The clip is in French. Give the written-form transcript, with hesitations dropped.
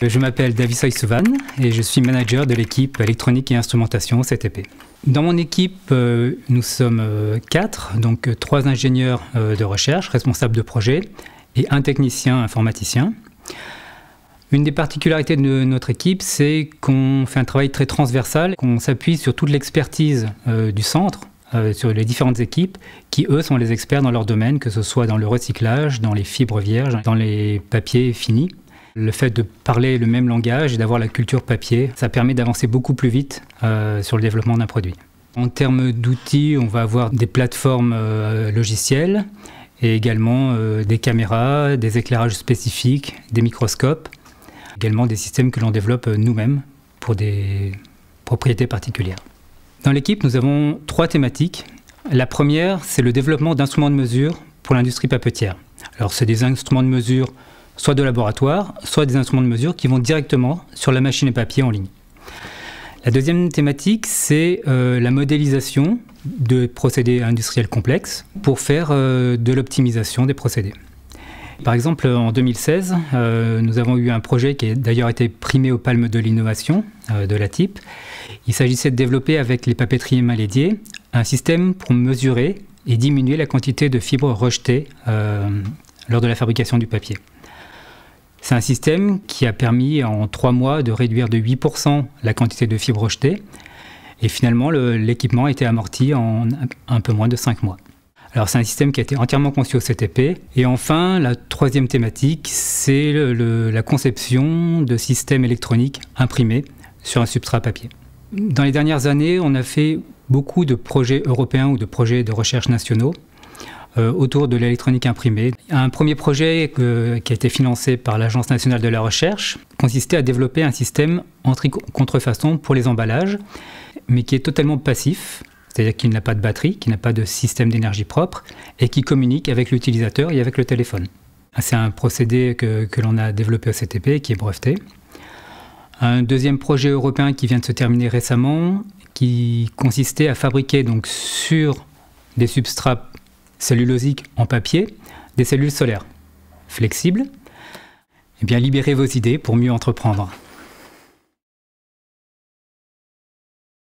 Je m'appelle David Soysuvan et je suis manager de l'équipe électronique et instrumentation CTP. Dans mon équipe, nous sommes 4, donc 3 ingénieurs de recherche, responsables de projet, et un technicien informaticien. Une des particularités de notre équipe, c'est qu'on fait un travail très transversal, qu'on s'appuie sur toute l'expertise du centre, sur les différentes équipes, qui eux sont les experts dans leur domaine, que ce soit dans le recyclage, dans les fibres vierges, dans les papiers finis. Le fait de parler le même langage et d'avoir la culture papier, ça permet d'avancer beaucoup plus vite sur le développement d'un produit. En termes d'outils, on va avoir des plateformes logicielles et également des caméras, des éclairages spécifiques, des microscopes, également des systèmes que l'on développe nous-mêmes pour des propriétés particulières. Dans l'équipe, nous avons 3 thématiques. La première, c'est le développement d'instruments de mesure pour l'industrie papetière. Alors, c'est des instruments de mesure soit de laboratoire, soit des instruments de mesure qui vont directement sur la machine à papier en ligne. La deuxième thématique, c'est la modélisation de procédés industriels complexes pour faire de l'optimisation des procédés. Par exemple, en 2016, nous avons eu un projet qui a d'ailleurs été primé aux Palmes de l'innovation de l'ATIP. Il s'agissait de développer avec les papeteries Malédier un système pour mesurer et diminuer la quantité de fibres rejetées lors de la fabrication du papier. C'est un système qui a permis en 3 mois de réduire de 8% la quantité de fibres rejetées. Et finalement, l'équipement a été amorti en un peu moins de 5 mois. Alors c'est un système qui a été entièrement conçu au CTP. Et enfin, la troisième thématique, c'est la conception de systèmes électroniques imprimés sur un substrat papier. Dans les dernières années, on a fait beaucoup de projets européens ou de projets de recherche nationaux autour de l'électronique imprimée. Un premier projet qui a été financé par l'Agence nationale de la recherche consistait à développer un système anti-contrefaçon pour les emballages, mais qui est totalement passif, c'est-à-dire qu'il n'a pas de batterie, qui n'a pas de système d'énergie propre et qui communique avec l'utilisateur et avec le téléphone. C'est un procédé que l'on a développé au CTP et qui est breveté. Un deuxième projet européen qui vient de se terminer récemment, qui consistait à fabriquer donc sur des substrats cellulosiques en papier, des cellules solaires flexibles. Eh bien, libérez vos idées pour mieux entreprendre.